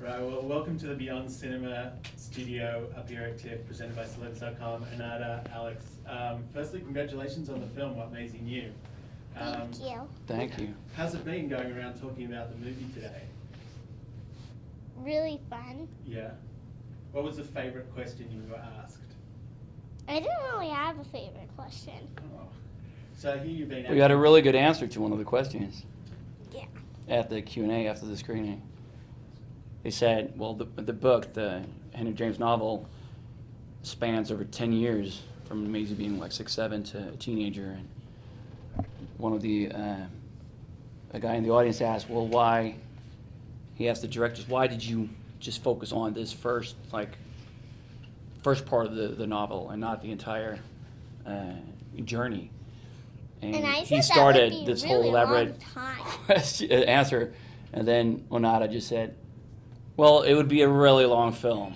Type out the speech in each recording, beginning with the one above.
Right, well, welcome to the Beyond Cinema studio up here at TIFF, presented by Celebs.com. Onata, Alex. Firstly, congratulations on the film, What Maisie Knew. Thank you. Thank you. How's it been going around talking about the movie today? Really fun. Yeah. What was the favorite question you were asked? I didn't really have a favorite question. Oh. So here you've been. We got a really good answer to one of the questions Yeah. at the Q&A after the screening. They said, well, the book, the Henry James novel, spans over 10 years from Maisie being like 6, 7 to a teenager. And one of the, a guy in the audience asked, well, why, he asked the directors, why did you just focus on this first part of the novel and not the entire journey? And I he said started that would be this really whole elaborate long time. answer, and then Onata just said, well, it would be a really long film,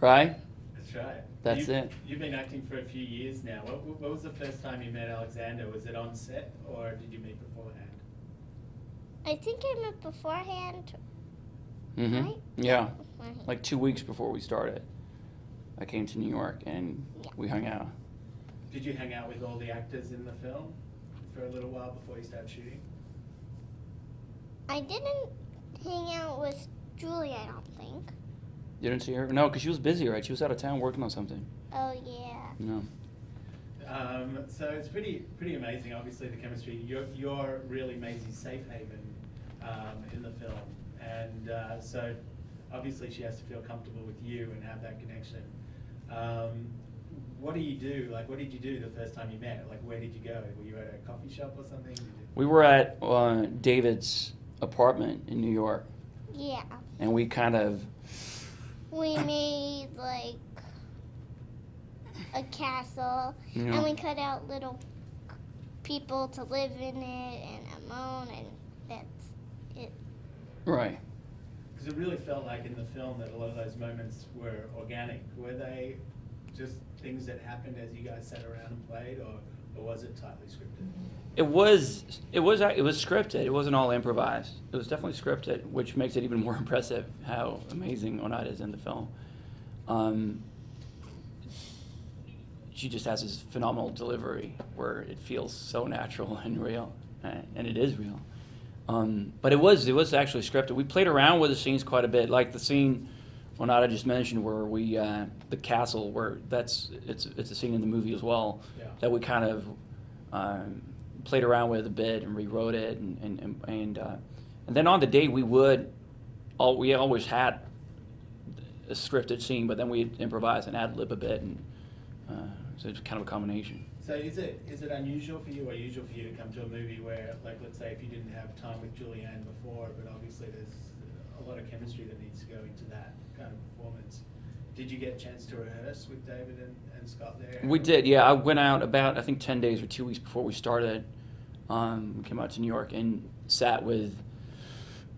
right? That's right. That's it. You've been acting for a few years now. What was the first time you met Alexander? Was it on set or did you meet beforehand? I think I met beforehand. Mm-hmm. Right? Yeah, Beforehand. like 2 weeks before we started, I came to New York and we hung out. Did you hang out with all the actors in the film for a little while before you started shooting? I didn't hang out with Julie, I don't think. You didn't see her? No, because she was busy, right? She was out of town working on something. Oh, yeah. No. So it's pretty amazing. Obviously, the chemistry. You're really Maisie's safe haven in the film, and so obviously she has to feel comfortable with you and have that connection. What do you do? Like, what did you do the first time you met? Like, where did you go? Were you at a coffee shop or something? We were at David's apartment in New York, Yeah. and we kind of, We made, like, a castle, you know, and we cut out little people to live in it, and a moan, and that's it. right. Because it really felt like in the film that a lot of those moments were organic. Were they just things that happened as you guys sat around and played, or was it tightly scripted? It was scripted. It wasn't all improvised. It was definitely scripted, which makes it even more impressive how amazing Onata is in the film. She just has this phenomenal delivery where it feels so natural and real, and it is real. But it was actually scripted. We played around with the scenes quite a bit, like the scene Onata just mentioned, where we the castle, where it's a scene in the movie as well, Yeah. that we kind of played around with a bit and rewrote it, and then on the day we always had a scripted scene, but then we'd improvise and ad lib a bit, and so it's kind of a combination. So is it unusual for you or usual for you to come to a movie where, like, let's say if you didn't have time with Julianne before, but obviously there's a lot of chemistry that needs to go into that kind of performance. Did you get a chance to rehearse with David and Scott there? We did, yeah. I went out about, I think, 10 days or 2 weeks before we started. We came out to New York and sat with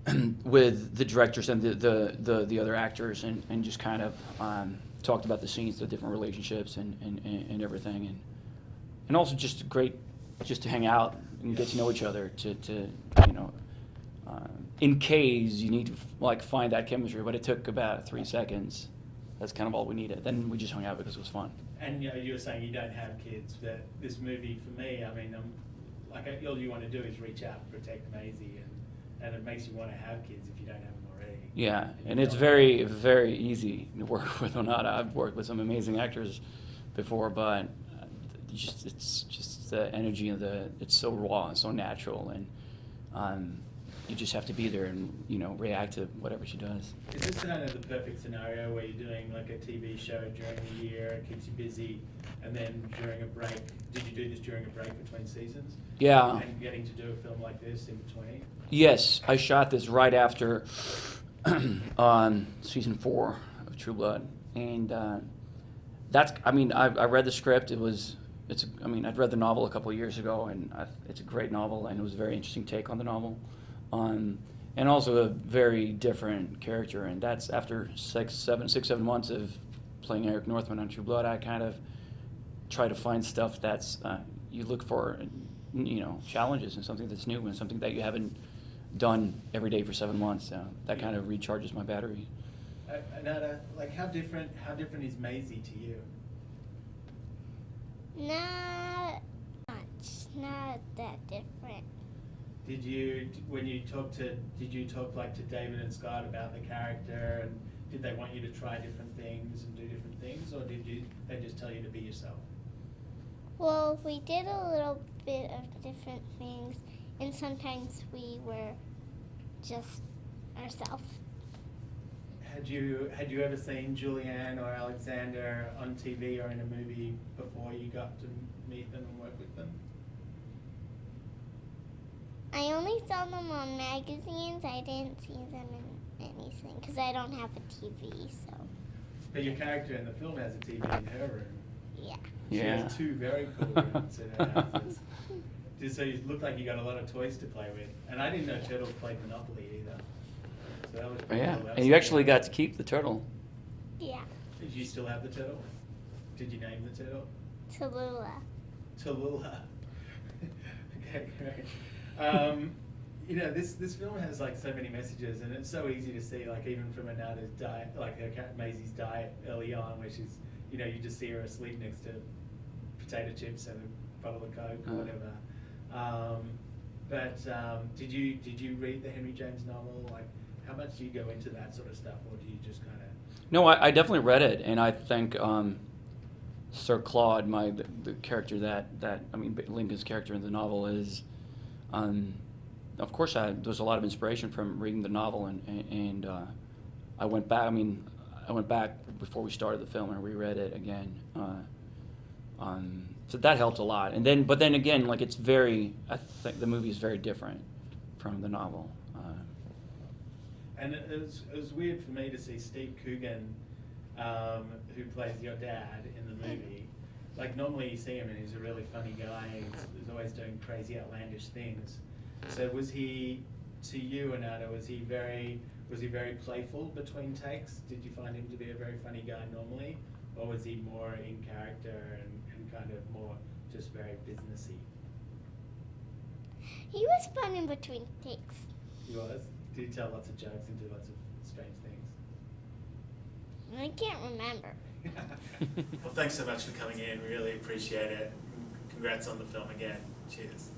the directors and the other actors and just kind of talked about the scenes, the different relationships and everything. And also just great just to hang out and get to know each other, to in case you need to like find that chemistry, but it took about 3 seconds. That's kind of all we needed. Then we just hung out because it was fun. And you were saying you don't have kids, but this movie for me, I mean, like all you want to do is reach out and protect Maisie, and it makes you want to have kids if you don't have them already. Yeah, and it's very, very easy to work with Onata. I've worked with some amazing actors before, but it's just the energy of it's so raw and so natural, and you just have to be there and react to whatever she does. Is this kind of the perfect scenario where you're doing like a TV show during the year, it keeps you busy, and then during a break, did you do this during a break between seasons? Yeah. And getting to do a film like this in between? Yes, I shot this right after on season 4 of True Blood, and I read the script. I'd read the novel a couple of years ago, and it's a great novel, and it was a very interesting take on the novel, and also a very different character. And that's after 6-7 months of playing Eric Northman on True Blood. I kind of try to find stuff that's you look for, challenges and something that's new and something that you haven't done every day for 7 months. So that kind of recharges my battery. Onata, like how different is Maisie to you? Not much. Not that different. Did you talk like to David and Scott about the character, and did they want you to try different things and do different things, or they just tell you to be yourself? Well, we did a little bit of different things, and sometimes we were just ourselves. Had you ever seen Julianne or Alexander on TV or in a movie before you got to meet them and work with them? I only saw them on magazines. I didn't see them in anything because I don't have a TV, so. But your character in the film has a TV in her room. Yeah. She Yeah. has 2 very cool rooms in her houses. So you look like you got a lot of toys to play with. And I didn't know Turtles played Monopoly either. So that was pretty Yeah, cool. That and was you actually something got else. to keep the turtle. Yeah. Did you still have the turtle? Did you name the turtle? Tallulah. Tallulah. Okay, great. This film has like so many messages, and it's so easy to see, like even from Onata's diet, like her cat Maisie's diet early on, where she's, you just see her asleep next to potato chips and a bottle of Coke or whatever. Did you read the Henry James novel? Like, how much do you go into that sort of stuff, or do you just kind of? No, I definitely read it, and I think Sir Claude, the character Lincoln's character in the novel is, of course, there was a lot of inspiration from reading the novel, and I went back. I went back before we started the film and reread it again. So that helped a lot. But then again, like I think the movie is very different from the novel. And it was weird for me to see Steve Coogan, who plays your dad in the movie. Like normally you see him and he's a really funny guy. He's always doing crazy, outlandish things. So was he, to you, Onata, was he very playful between takes? Did you find him to be a very funny guy normally, or was he more in character and kind of more just very businessy? He was fun in between takes. He was? Did he tell lots of jokes and do lots of strange things? I can't remember. Well, thanks so much for coming in. Really appreciate it. Congrats on the film again. Cheers.